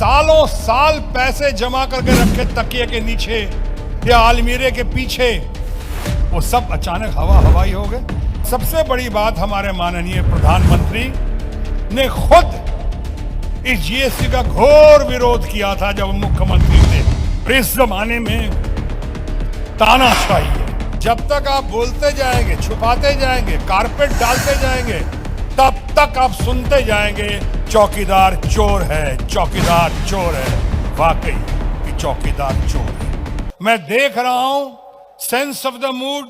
सालों साल पैसे जमा करके रखे तकिए के नीचे या अलमीरे के पीछे, वो सब अचानक हवा हवाई हो गए। सबसे बड़ी बात, हमारे माननीय प्रधानमंत्री ने खुद इस जीएसटी का घोर विरोध किया था जब मुख्यमंत्री थे। इस जमाने में तानाशाही है। जब तक आप बोलते जाएंगे, छुपाते जाएंगे, कारपेट डालते जाएंगे, तब तक आप सुनते जाएंगे चौकीदार चोर है, चौकीदार चोर है। वाकई कि चौकीदार चोर है। मैं देख रहा हूं sense of the mood,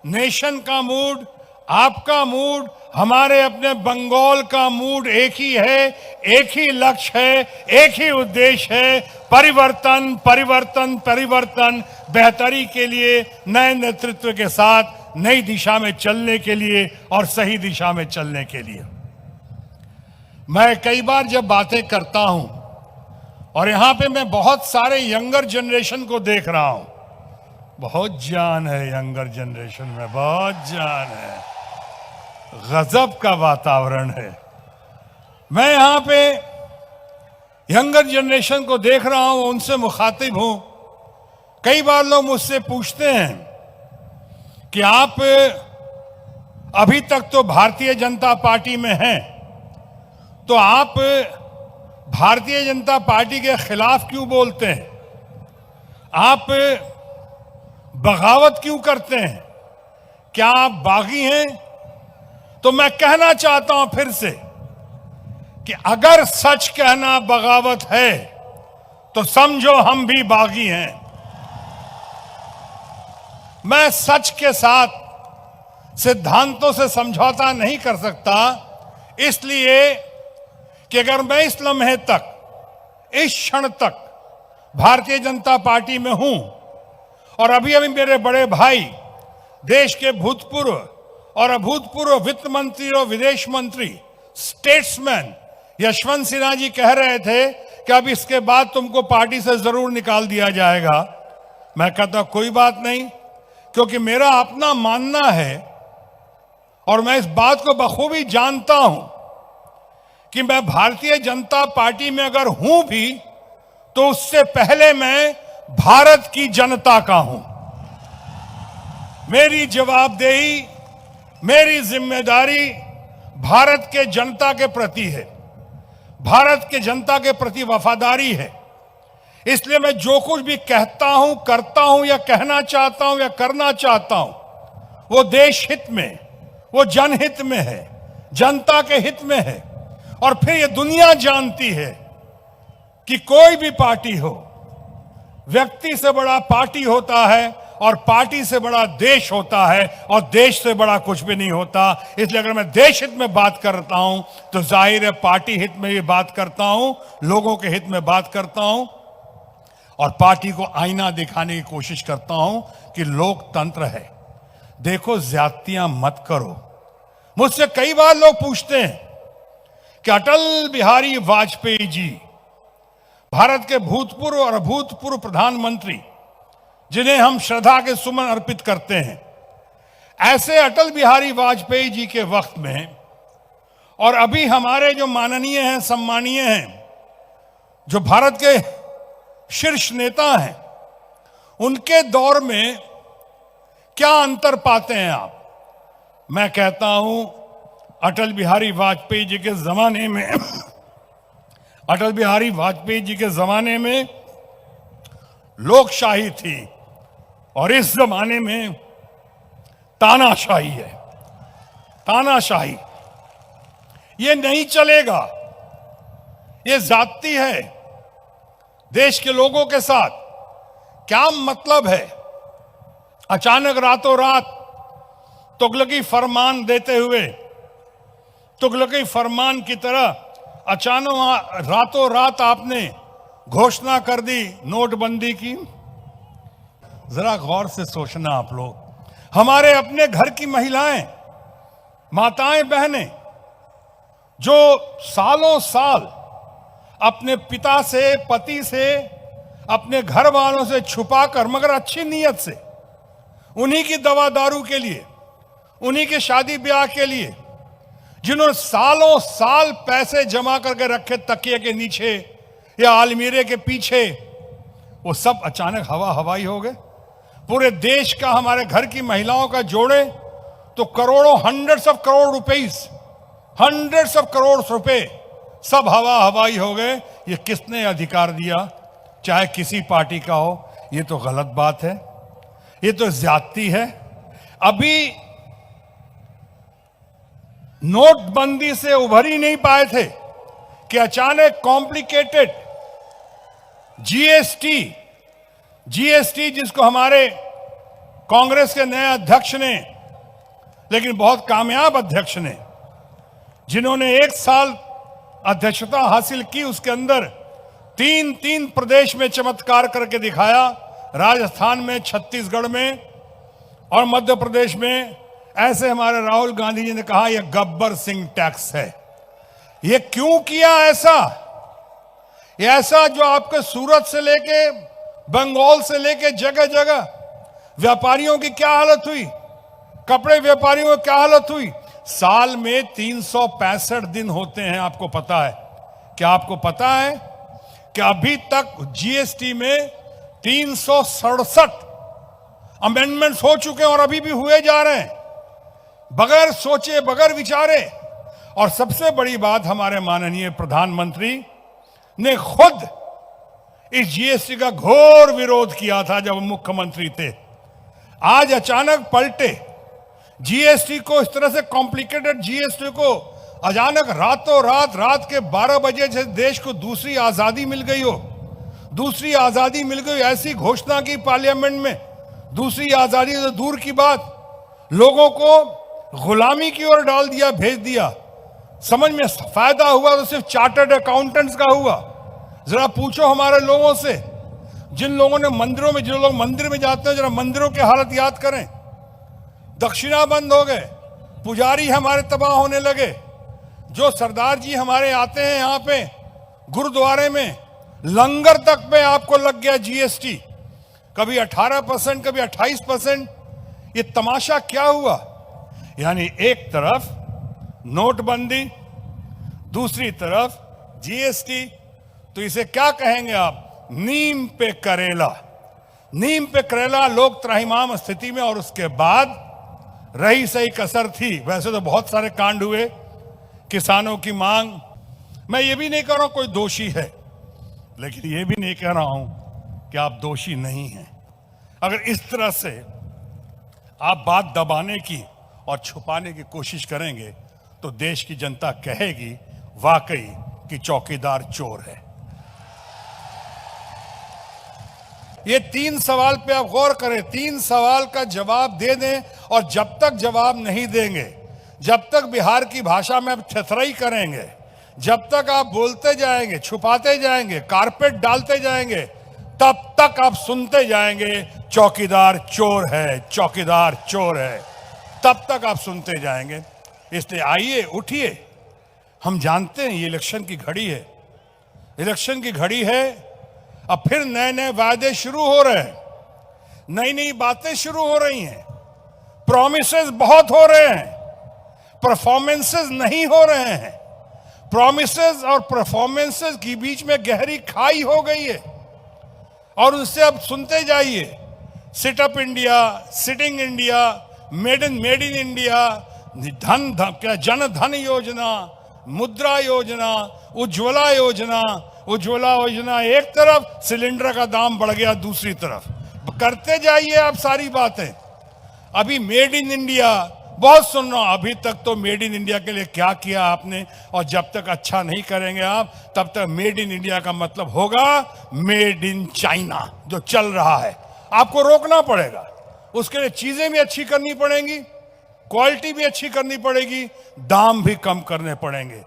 nation का मूड, आपका मूड, हमारे अपने बंगाल का मूड एक ही है, एक ही लक्ष्य है, एक ही उद्देश्य है, परिवर्तन परिवर्तन परिवर्तन, बेहतरी के लिए, नए नेतृत्व के साथ नई दिशा में चलने के लिए और सही दिशा में चलने के लिए। मैं कई बार जब बातें करता हूं और यहां पे मैं बहुत सारे यंगर जनरेशन को देख रहा हूं, बहुत जान है यंगर जनरेशन में, बहुत जान है, गजब का वातावरण है। मैं यहां पे यंगर जनरेशन को देख रहा हूं, उनसे मुखातिब हूं। कई बार लोग मुझसे पूछते हैं कि आप अभी तक तो भारतीय जनता पार्टी में हैं, तो आप भारतीय जनता पार्टी के खिलाफ क्यों बोलते हैं? आप बगावत क्यों करते हैं? क्या आप बागी हैं? तो मैं कहना चाहता हूं फिर से कि अगर सच कहना बगावत है तो समझो हम भी बागी हैं। मैं सच के साथ सिद्धांतों से समझौता नहीं कर सकता, इसलिए कि अगर मैं इस लम्हे तक, इस क्षण तक भारतीय जनता पार्टी में हूं और अभी अभी मेरे बड़े भाई, देश के भूतपूर्व और अभूतपूर्व वित्त मंत्री और विदेश मंत्री, स्टेट्समैन यशवंत सिन्हा जी कह रहे थे कि अब इसके बाद तुमको पार्टी से जरूर निकाल दिया जाएगा, मैं कहता कोई बात नहीं, क्योंकि मेरा अपना मानना है और मैं इस बात को बखूबी जानता हूं कि मैं भारतीय जनता पार्टी में अगर हूं भी तो उससे पहले मैं भारत की जनता का हूं। मेरी जवाबदेही, मेरी जिम्मेदारी भारत के जनता के प्रति है, भारत के जनता के प्रति वफादारी है। इसलिए मैं जो कुछ भी कहता हूं, करता हूं या कहना चाहता हूं या करना चाहता हूं, वो देश हित में, वो जनहित में है, जनता के हित में है। और फिर ये दुनिया जानती है कि कोई भी पार्टी हो, व्यक्ति से बड़ा पार्टी होता है और पार्टी से बड़ा देश होता है और देश से बड़ा कुछ भी नहीं होता। इसलिए अगर मैं देश हित में बात करता हूं तो जाहिर है पार्टी हित में भी बात करता हूं, लोगों के हित में बात करता हूं और पार्टी को आईना दिखाने की कोशिश करता हूं कि लोकतंत्र है, देखो ज्यादतियां मत करो। मुझसे कई बार लोग पूछते हैं कि अटल बिहारी वाजपेयी जी, भारत के भूतपूर्व और अभूतपूर्व प्रधानमंत्री, जिन्हें हम श्रद्धा के सुमन अर्पित करते हैं, ऐसे अटल बिहारी वाजपेयी जी के वक्त में और अभी हमारे जो माननीय हैं, सम्मानीय हैं, जो भारत के शीर्ष नेता हैं, उनके दौर में क्या अंतर पाते हैं आप? मैं कहता हूं अटल बिहारी वाजपेयी जी के जमाने में अटल बिहारी वाजपेयी जी के जमाने में लोकशाही थी और इस जमाने में तानाशाही है। तानाशाही ये नहीं चलेगा, ये जाती है देश के लोगों के साथ। क्या मतलब है अचानक रातों रात तुगलकी फरमान देते हुए, तुगलकी फरमान की तरह अचानक रातों रात आपने घोषणा कर दी नोटबंदी की? जरा गौर से सोचना आप लोग। हमारे अपने घर की महिलाएं, माताएं, बहनें, जो सालों साल अपने पिता से, पति से, अपने घर वालों से छुपाकर, मगर अच्छी नीयत से, उन्हीं की दवा दारू के लिए, उन्हीं के शादी ब्याह के लिए, जिन्होंने सालों साल पैसे जमा करके रखे तकिए के नीचे या आलमीरे के पीछे, वो सब अचानक हवा हवाई हो गए। पूरे देश का, हमारे घर की महिलाओं का जोड़े तो करोड़ों, हंड्रेड्स ऑफ करोड़ रुपए सब हवा हवाई हो गए। ये किसने अधिकार दिया? चाहे किसी पार्टी का हो, ये तो गलत बात है, ये तो ज्यादती है। अभी नोटबंदी से उभर ही नहीं पाए थे कि अचानक कॉम्प्लिकेटेड जीएसटी जिसको हमारे कांग्रेस के नए अध्यक्ष ने, लेकिन बहुत कामयाब अध्यक्ष ने, जिन्होंने 1 साल अध्यक्षता हासिल की, उसके अंदर तीन प्रदेश में चमत्कार करके दिखाया। राजस्थान में, छत्तीसगढ़ में और मध्य प्रदेश में। ऐसे हमारे राहुल गांधी जी ने कहा यह गब्बर सिंह टैक्स है। ये क्यों किया ऐसा? ये ऐसा जो आपके सूरत से लेके, बंगाल से लेके जगह जगह व्यापारियों की क्या हालत हुई, कपड़े व्यापारियों की क्या हालत हुई। साल में 365 दिन होते हैं, आपको पता है? क्या आपको पता है कि अभी तक जीएसटी में 367 अमेंडमेंट्स हो चुके हैं और अभी भी हुए जा रहे हैं, बगैर सोचे, बगैर विचारे। और सबसे बड़ी बात, हमारे माननीय प्रधानमंत्री ने खुद इस जीएसटी का घोर विरोध किया था जब मुख्यमंत्री थे। आज अचानक पलटे, जीएसटी को इस तरह से कॉम्प्लिकेटेड जीएसटी को अचानक रातों रात के 12 बजे से देश को दूसरी आजादी मिल गई हो, दूसरी आजादी मिल गई, ऐसी घोषणा की पार्लियामेंट में। दूसरी आजादी तो दूर की बात, लोगों को गुलामी की ओर डाल दिया, भेज दिया। समझ में फायदा हुआ तो सिर्फ चार्टर्ड अकाउंटेंट्स का हुआ। जरा पूछो हमारे लोगों से, जिन लोगों ने मंदिरों में, जो लोग मंदिर में जाते हैं, जरा मंदिरों की हालत याद करें। दक्षिणा बंद हो गए, पुजारी हमारे तबाह होने लगे। जो सरदार जी हमारे आते हैं यहाँ पे गुरुद्वारे में, लंगर तक पे आपको लग गया जीएसटी, कभी 18%, कभी 28%। ये तमाशा क्या हुआ? यानी एक तरफ नोटबंदी, दूसरी तरफ जीएसटी, तो इसे क्या कहेंगे आप? नीम पे करेला। नीम पे करेला, लोग त्राहिमाम स्थिति में। और उसके बाद रही सही कसर थी। वैसे तो बहुत सारे कांड हुए, किसानों की मांग। मैं ये भी नहीं कह रहा हूं कोई दोषी है, लेकिन ये भी नहीं कह रहा हूं कि आप दोषी नहीं हैं। अगर इस तरह से आप बात दबाने की और छुपाने की कोशिश करेंगे तो देश की जनता कहेगी वाकई कि चौकीदार चोर है। ये 3 सवाल पे आप गौर करें, 3 सवाल का जवाब दे दें। और जब तक जवाब नहीं देंगे, जब तक बिहार की भाषा में आप थेथराई करेंगे, जब तक आप बोलते जाएंगे, छुपाते जाएंगे, कारपेट डालते जाएंगे, तब तक आप सुनते जाएंगे चौकीदार चोर है, चौकीदार चोर है। तब तक आप सुनते जाएंगे। इसलिए आइए, उठिए। हम जानते हैं ये इलेक्शन की घड़ी है, इलेक्शन की घड़ी है। अब फिर नए नए वायदे शुरू हो रहे हैं, नई नई बातें शुरू हो रही हैं, प्रॉमिसेस बहुत हो रहे हैं, परफॉर्मेंसेस नहीं हो रहे हैं। प्रॉमिसेस और परफॉर्मेंसेस के बीच में गहरी खाई हो गई है और उनसे अब सुनते जाइए। Sit up India, sitting India, made in India, Jan Dhan योजना, मुद्रा योजना, उज्ज्वला योजना। उज्ज्वला योजना एक तरफ, सिलेंडर का दाम बढ़ गया दूसरी तरफ। करते जाइए आप सारी बातें। अभी मेड इन इंडिया बहुत सुन रहा हूं, अभी तक तो मेड इन इंडिया के लिए क्या किया आपने? और जब तक अच्छा नहीं करेंगे आप, तब तक मेड इन इंडिया का मतलब होगा मेड इन चाइना, जो चल रहा है। आपको रोकना पड़ेगा, उसके लिए चीजें भी अच्छी करनी पड़ेंगी, क्वालिटी भी अच्छी करनी पड़ेगी, दाम भी कम करने पड़ेंगे।